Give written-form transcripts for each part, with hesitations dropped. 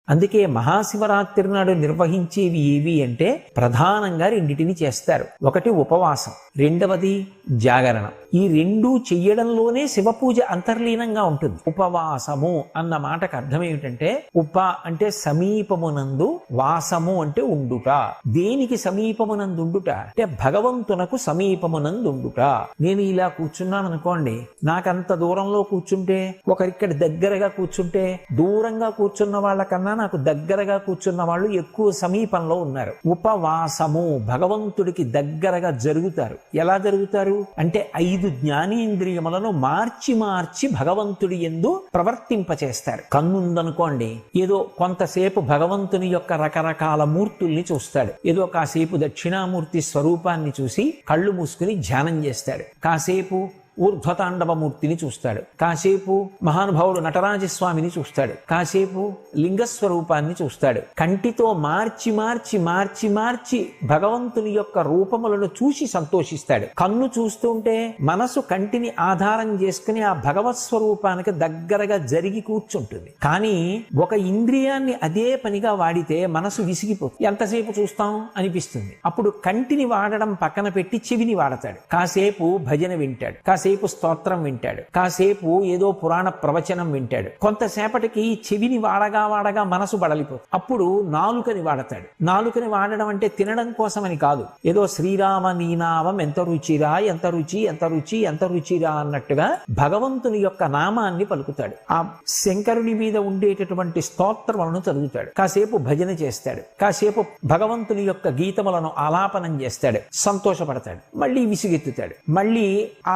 అందుకే మహాశివరాత్రి నాడు నిర్వహించేవి ఏవి అంటే ప్రధానంగా రెండిటిని చేస్తారు. ఒకటి ఉపవాసం, రెండవది జాగరణం. ఈ రెండూ చెయ్యడంలోనే శివపూజ అంతర్లీనంగా ఉంటుంది. ఉపవాసము అన్న మాటకు అర్థం ఏమిటంటే, ఉప అంటే సమీపమునందు, వాసము అంటే ఉండుట. దేనికి సమీపమునందు ఉండుట అంటే భగవంతునకు సమీపమునందుండుట. నేను ఇలా కూర్చున్నాను అనుకోండి, నాకంత దూరంలో కూర్చుంటే, ఒకరిక్కడ దగ్గరగా కూర్చుంటే, దూరంగా కూర్చున్న వాళ్ళకన్నా నాకు దగ్గరగా కూర్చున్న వాళ్ళు ఎక్కువ సమీపంలో ఉన్నారు. ఉపవాసము, భగవంతుడికి దగ్గరగా జరుగుతారు. ఎలా జరుగుతారు అంటే 5 జ్ఞానేంద్రియములను మార్చి మార్చి భగవంతుడి యందు ప్రవర్తింపచేస్తారు. కన్నుందనుకోండి, ఏదో కొంతసేపు భగవంతుని యొక్క రకరకాల మూర్తుల్ని చూస్తాడు. ఏదో కాసేపు దక్షిణామూర్తి స్వరూపాన్ని చూసి కళ్ళు మూసుకుని ధ్యానం చేస్తాడు. కాసేపు ఊర్ధ్వతాండవమూర్తిని చూస్తాడు. కాసేపు మహానుభావుడు నటరాజస్వామిని చూస్తాడు. కాసేపు లింగస్వరూపాన్ని చూస్తాడు. కంటితో మార్చి మార్చి మార్చి మార్చి భగవంతుని యొక్క రూపములను చూసి సంతోషిస్తాడు. కన్ను చూస్తుంటే మనసు కంటిని ఆధారం చేసుకుని ఆ భగవత్ స్వరూపానికి దగ్గరగా జరిగి కూర్చుంటుంది. కానీ ఒక ఇంద్రియాన్ని అదే పనిగా వాడితే మనసు విసిగిపోతుంది. ఎంతసేపు చూస్తాం అనిపిస్తుంది. అప్పుడు కంటిని వాడడం పక్కన పెట్టి చెవిని వాడతాడు. కాసేపు భజన వింటాడు, కాసేపు స్తోత్రం వింటాడు, కాసేపు ఏదో పురాణ ప్రవచనం వింటాడు. కొంతసేపటికి చెవిని వాడగా వాడగా మనసు బడలిపోతుంది. అప్పుడు నాలుకని వాడతాడు. నాలుకని వాడడం అంటే తినడం కోసమని కాదు, ఏదో శ్రీరామ నీనామం ఎంత రుచిరా, ఎంత రుచి, ఎంత రుచి, ఎంత రుచిరా అన్నట్టుగా భగవంతుని యొక్క నామాన్ని పలుకుతాడు. ఆ శంకరుని మీద ఉండేటటువంటి స్తోత్రములను చదువుతాడు. కాసేపు భజన చేస్తాడు. కాసేపు భగవంతుని యొక్క గీతములను ఆలాపనం చేస్తాడు. సంతోషపడతాడు. మళ్ళీ విసుగెత్తుతాడు. మళ్ళీ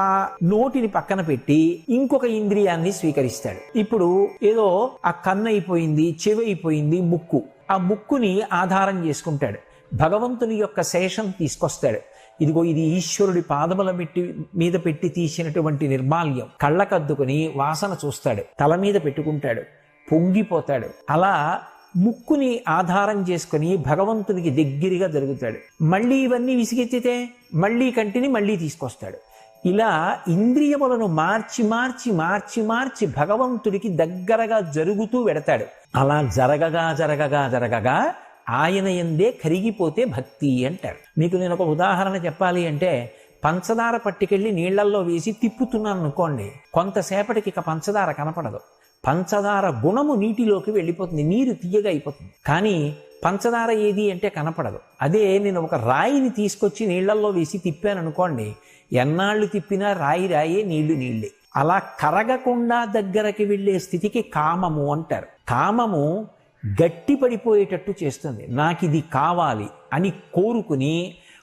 ఆ నోటిని పక్కన పెట్టి ఇంకొక ఇంద్రియాన్ని స్వీకరిస్తాడు. ఇప్పుడు ఏదో ఆ కన్ను అయిపోయింది, చెవి అయిపోయింది, ముక్కు. ఆ ముక్కుని ఆధారం చేసుకుంటాడు. భగవంతుని యొక్క శేషం తీసుకొస్తాడు. ఇదిగో ఇది ఈశ్వరుడి పాదముల మీద పెట్టి తీసినటువంటి నిర్మాల్యం. కళ్ళకద్దుకుని వాసన చూస్తాడు. తల మీద పెట్టుకుంటాడు. పొంగిపోతాడు. అలా ముక్కుని ఆధారం చేసుకుని భగవంతునికి దగ్గరగా జరుగుతాడు. మళ్ళీ ఇవన్నీ విసిగెత్తితే మళ్ళీ కంటిని మళ్ళీ తీసుకొస్తాడు. ఇలా ఇంద్రియములను మార్చి మార్చి మార్చి మార్చి భగవంతుడికి దగ్గరగా జరుగుతూ వెడతాడు. అలా జరగగా జరగగా జరగగా ఆయన యందే కరిగిపోతే భక్తి అంటారు. మీకు నేను ఒక ఉదాహరణ చెప్పాలి అంటే, పంచదార పట్టుకెళ్ళి నీళ్లల్లో వేసి తిప్పుతున్నాను అనుకోండి, కొంతసేపటికి ఇక పంచదార కనపడదు. పంచదార గుణము నీటిలోకి వెళ్ళిపోతుంది, నీరు తీయగా అయిపోతుంది. కానీ పంచదార ఏది అంటే కనపడదు. అదే నేను ఒక రాయిని తీసుకొచ్చి నీళ్లల్లో వేసి తిప్పాను అనుకోండి, ఎన్నాళ్ళు తిప్పినా రాయి రాయే, నీళ్లు నీళ్లే. అలా కరగకుండా దగ్గరకి వెళ్ళే స్థితికి కామము అంటారు. కామము గట్టి పడిపోయేటట్టు చేస్తుంది. నాకు ఇది కావాలి అని కోరుకుని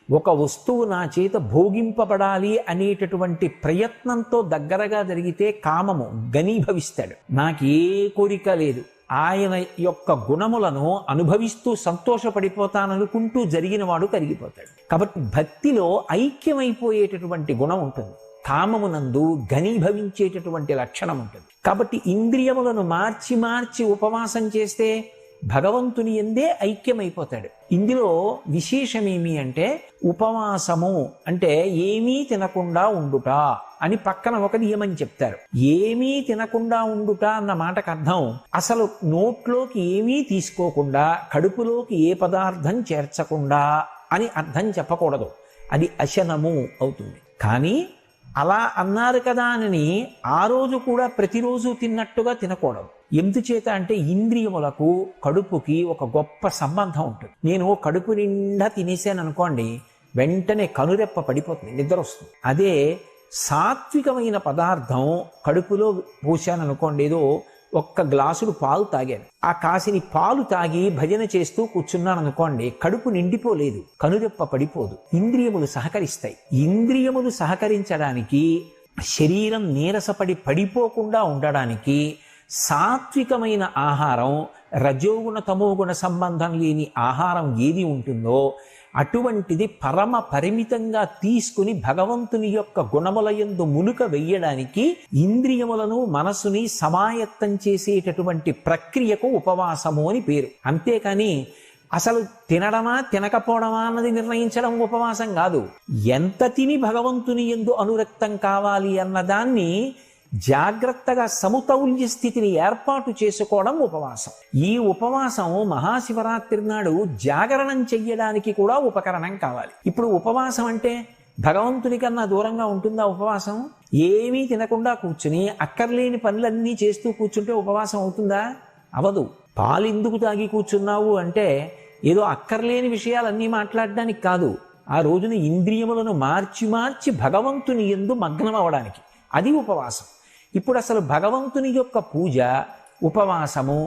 ఒక వస్తువు నా చేత భోగింపబడాలి అనేటటువంటి ప్రయత్నంతో దగ్గరగా జరిగితే కామము ఘనీభవిస్తాడు. నాకే కోరిక లేదు, ఆయన యొక్క గుణములను అనుభవిస్తూ సంతోషపడిపోతాననుకుంటూ జరిగిన వాడు కరిగిపోతాడు. కాబట్టి భక్తిలో ఐక్యమైపోయేటటువంటి గుణం ఉంటుంది. కామమునందు ఘనీభవించేటటువంటి లక్షణం ఉంటుంది. కాబట్టి ఇంద్రియములను మార్చి మార్చి ఉపవాసం చేస్తే భగవంతుని యందే ఐక్యమైపోతాడు. ఇందులో విశేషమేమి అంటే, ఉపవాసము అంటే ఏమీ తినకుండా ఉండుట అని పక్కన ఒక నియమం చెప్తారు. ఏమీ తినకుండా ఉండుట అన్న మాటకు అర్థం, అసలు నోట్లోకి ఏమీ తీసుకోకుండా, కడుపులోకి ఏ పదార్థం చేర్చకుండా అని అర్థం చెప్పకూడదు. అది అశనము అవుతుంది. కానీ అలా అన్నారు కదా అని ఆ రోజు కూడా ప్రతిరోజు తిన్నట్టుగా తినకూడదు. ఎందుచేత అంటే ఇంద్రియములకు కడుపుకి ఒక గొప్ప సంబంధం ఉంటుంది. నేను కడుపు నిండా తినేసాను అనుకోండి, వెంటనే కనురెప్ప పడిపోతుంది, నిద్ర వస్తుంది. అదే సాత్వికమైన పదార్థం కడుపులో పోసాను అనుకోండి, ఏదో ఒక్క గ్లాసుడు పాలు తాగాను, ఆ కాసిని పాలు తాగి భజన చేస్తూ కూర్చున్నాను అనుకోండి, కడుపు నిండిపోలేదు, కనురెప్ప పడిపోదు. ఇంద్రియములు సహకరిస్తాయి. ఇంద్రియములు సహకరించడానికి, శరీరం నీరసపడి పడిపోకుండా ఉండడానికి సాత్వికమైన ఆహారం, రజోగుణ తమోగుణ సంబంధం లేని ఆహారం ఏది ఉంటుందో అటువంటిది పరమ పరిమితంగా తీసుకుని భగవంతుని యొక్క గుణములయందు మునుక వెయ్యడానికి ఇంద్రియములను మనసుని సమాయత్తం చేసేటటువంటి ప్రక్రియకు ఉపవాసము అని పేరు. అంతేకాని అసలు తినడమా తినకపోవడమా అన్నది నిర్ణయించడం ఉపవాసం కాదు. ఎంత తిని భగవంతుని యందు అనురక్తం కావాలి అన్నదాన్ని జాగ్రత్తగా సమతౌల్య స్థితిని ఏర్పాటు చేసుకోవడం ఉపవాసం. ఈ ఉపవాసం మహాశివరాత్రి నాడు జాగరణం చెయ్యడానికి కూడా ఉపకరణం కావాలి. ఇప్పుడు ఉపవాసం అంటే భగవంతుని కన్నా దూరంగా ఉంటుందా ఉపవాసం? ఏమీ తినకుండా కూర్చుని అక్కర్లేని పనులన్నీ చేస్తూ కూర్చుంటే ఉపవాసం అవుతుందా? అవదు. పాలెందుకు తాగి కూర్చున్నావు అంటే ఏదో అక్కర్లేని విషయాలన్నీ మాట్లాడడానికి కాదు, ఆ రోజున ఇంద్రియములను మార్చి మార్చి భగవంతుని యందు మగ్నం అవడానికి. అది ఉపవాసం. ఇప్పుడు అసలు భగవంతుని యొక్క పూజ ఉపవాసము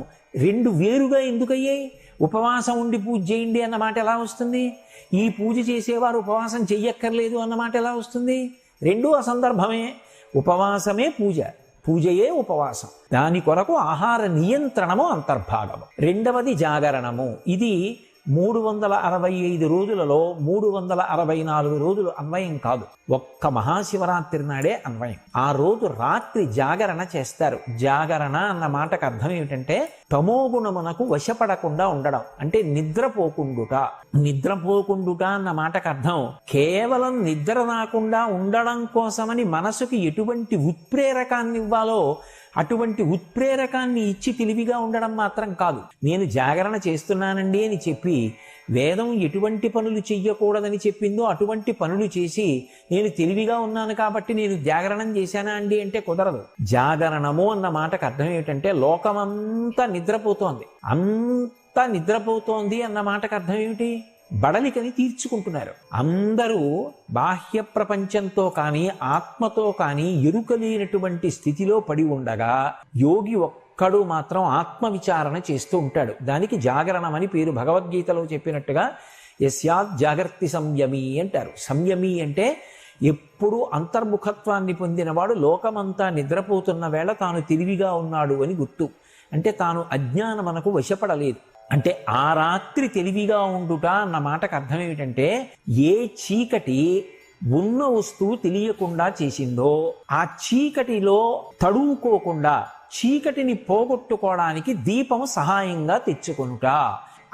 రెండు వేరుగా ఎందుకయ్యాయి? ఉపవాసం ఉండి పూజ చేయండి అన్న మాట ఎలా వస్తుంది? ఈ పూజ చేసేవారు ఉపవాసం చెయ్యక్కర్లేదు అన్నమాట ఎలా వస్తుంది? రెండూ అసందర్భమే. ఉపవాసమే పూజ, పూజయే ఉపవాసం. దాని కొరకు ఆహార నియంత్రణము అంతర్భాగము. రెండవది జాగరణము. ఇది 365 రోజులలో 364 రోజులు అన్వయం కాదు, ఒక్క మహాశివరాత్రి నాడే అన్వయం. ఆ రోజు రాత్రి జాగరణ చేస్తారు. జాగరణ అన్న మాటకు అర్థం ఏమిటంటే తమోగుణమునకు వశపడకుండా ఉండడం, అంటే నిద్రపోకుండుట. నిద్రపోకుండుట అన్న మాటకు అర్థం కేవలం నిద్ర రాకుండా ఉండడం కోసమని మనసుకి ఎటువంటి ఉత్ప్రేరకాన్ని ఇవ్వాలో అటువంటి ఉత్ప్రేరకాన్ని ఇచ్చి తెలివిగా ఉండడం మాత్రం కాదు. నేను జాగరణ చేస్తున్నానండి అని చెప్పి వేదం ఎటువంటి పనులు చెయ్యకూడదని చెప్పిందో అటువంటి పనులు చేసి నేను తెలివిగా ఉన్నాను కాబట్టి నేను జాగరణం చేశానా అండి అంటే కుదరదు. జాగరణము అన్న మాటకు అర్థం ఏమిటంటే లోకమంతా నిద్రపోతోంది, అంతా నిద్రపోతోంది అన్న మాటకు అర్థం ఏమిటి? బడలికని తీర్చుకుంటున్నారు. అందరూ బాహ్య ప్రపంచంతో కానీ ఆత్మతో కానీ ఎరుకలేనటువంటి స్థితిలో పడి ఉండగా యోగి ఒక్కడు మాత్రం ఆత్మవిచారణ చేస్తూ ఉంటాడు. దానికి జాగరణం అని పేరు. భగవద్గీతలో చెప్పినట్టుగా యస్యాత్ జాగర్తి సంయమి అంటారు. సంయమి అంటే ఎప్పుడు అంతర్ముఖత్వాన్ని పొందినవాడు లోకమంతా నిద్రపోతున్న వేళ తాను తెలివిగా ఉన్నాడు అని గుర్తు. అంటే తాను అజ్ఞానమునకు వశపడలేదు. అంటే ఆ రాత్రి తెలివిగా ఉండుట అన్న మాటకు అర్థం ఏమిటంటే ఏ చీకటి ఉన్న వస్తువు తెలియకుండా చేసిందో ఆ చీకటిలో తడువుకోకుండా చీకటిని పోగొట్టుకోవడానికి దీపము సహాయంగా తెచ్చుకొనుట.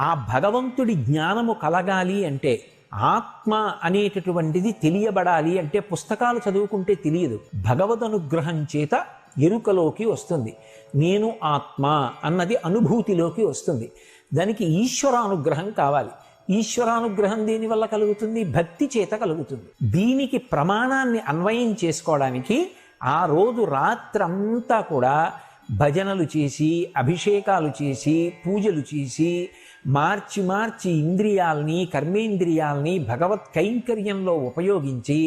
ఆ భగవంతుడి జ్ఞానము కలగాలి అంటే, ఆత్మ అనేటటువంటిది తెలియబడాలి అంటే పుస్తకాలు చదువుకుంటే తెలియదు, భగవదనుగ్రహం చేత ఎరుకలోకి వస్తుంది. నేను ఆత్మ అన్నది అనుభూతిలోకి వస్తుంది. దానికి ఈశ్వరానుగ్రహం కావాలి. ఈశ్వరానుగ్రహం దేనివల్ల కలుగుతుంది? భక్తి చేత కలుగుతుంది. దీనికి ప్రమాణాన్ని అన్వయం చేసుకోవడానికి ఆ రోజు రాత్రంతా కూడా భజనలు చేసి అభిషేకాలు చేసి పూజలు చేసి మార్చి మార్చి ఇంద్రియాల్ని కర్మేంద్రియాల్ని భగవత్ కైంకర్యంలో ఉపయోగించి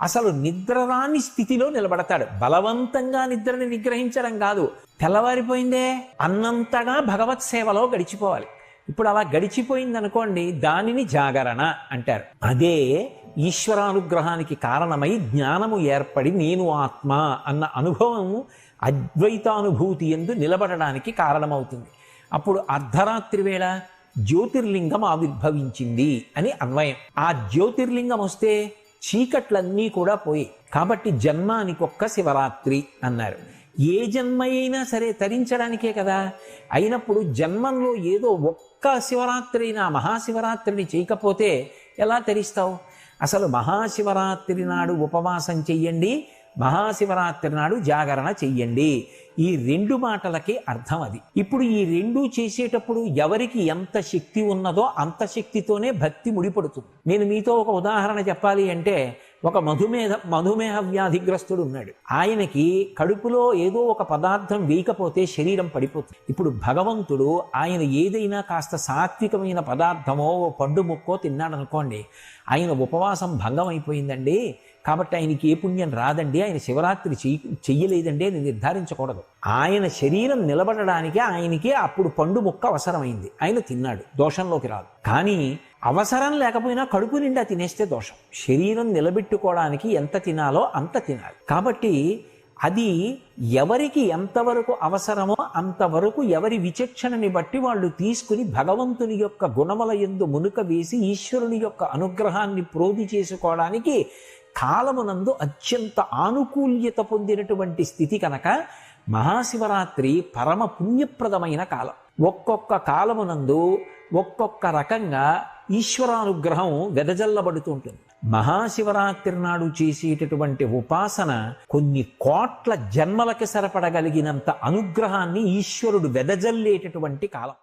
అసలు నిద్రరాని స్థితిలో నిలబడతాడు. బలవంతంగా నిద్రని నిగ్రహించడం కాదు, తెల్లవారిపోయిందే అన్నంతగా భగవత్ సేవలో గడిచిపోవాలి. ఇప్పుడు అలా గడిచిపోయింది అనుకోండి, దానిని జాగరణ అంటారు. అదే ఈశ్వరానుగ్రహానికి కారణమై జ్ఞానము ఏర్పడి నేను ఆత్మ అన్న అనుభవం అద్వైతానుభూతి యందు నిలబడడానికి కారణమవుతుంది. అప్పుడు అర్ధరాత్రి వేళ జ్యోతిర్లింగం ఆవిర్భవించింది అని అన్వయం. ఆ జ్యోతిర్లింగం వస్తే చీకట్లన్నీ కూడా పోయి, కాబట్టి జన్మానికొక్క శివరాత్రి అన్నారు. ఏ జన్మ అయినా సరే తరించడానికే కదా. అయినప్పుడు జన్మంలో ఏదో ఒక్క శివరాత్రి అయినా మహాశివరాత్రిని చేయకపోతే ఎలా తరిస్తావు? అసలు మహాశివరాత్రి నాడు ఉపవాసం చెయ్యండి, మహాశివరాత్రి నాడు జాగరణ చెయ్యండి. ఈ రెండు మాటలకి అర్థం అది. ఇప్పుడు ఈ రెండు చేసేటప్పుడు ఎవరికి ఎంత శక్తి ఉన్నదో అంత శక్తితోనే భక్తి ముడిపడుతుంది. నేను మీతో ఒక ఉదాహరణ చెప్పాలి అంటే, ఒక మధుమేహ వ్యాధిగ్రస్తుడు ఉన్నాడు. ఆయనకి కడుపులో ఏదో ఒక పదార్థం వేయకపోతే శరీరం పడిపోతుంది. ఇప్పుడు భగవంతుడు ఆయన ఏదైనా కాస్త సాత్వికమైన పదార్థమో పండు ముక్కో తిన్నాడు అనుకోండి, ఆయన ఉపవాసం భంగం అయిపోయిందండి, కాబట్టి ఆయనకి ఏ పుణ్యం రాదండి, ఆయన శివరాత్రి చెయ్యలేదండి అని నిర్ధారించకూడదు. ఆయన శరీరం నిలబడడానికి ఆయనకి అప్పుడు పండు ముక్క అవసరమైంది, ఆయన తిన్నాడు, దోషంలోకి రాదు. కానీ అవసరం లేకపోయినా కడుపు నిండా తినేస్తే దోషం. శరీరం నిలబెట్టుకోవడానికి ఎంత తినాలో అంత తినాలి. కాబట్టి అది ఎవరికి ఎంతవరకు అవసరమో అంతవరకు ఎవరి విచక్షణని బట్టి వాళ్ళు తీసుకుని భగవంతుని యొక్క గుణముల యందు మునుక వేసి ఈశ్వరుని యొక్క అనుగ్రహాన్ని ప్రోధి చేసుకోవడానికి కాలమునందు అత్యంత ఆనుకూల్యత పొందినటువంటి స్థితి కనుక మహాశివరాత్రి పరమ పుణ్యప్రదమైన కాలం. ఒక్కొక్క కాలమునందు ఒక్కొక్క రకంగా ఈశ్వరానుగ్రహం వెదజల్లబడుతూ ఉంటుంది. మహాశివరాత్రి నాడు చేసేటటువంటి ఉపాసన కొన్ని కోట్ల జన్మలకి సరిపడగలిగినంత అనుగ్రహాన్ని ఈశ్వరుడు వెదజల్లేటటువంటి కాలం.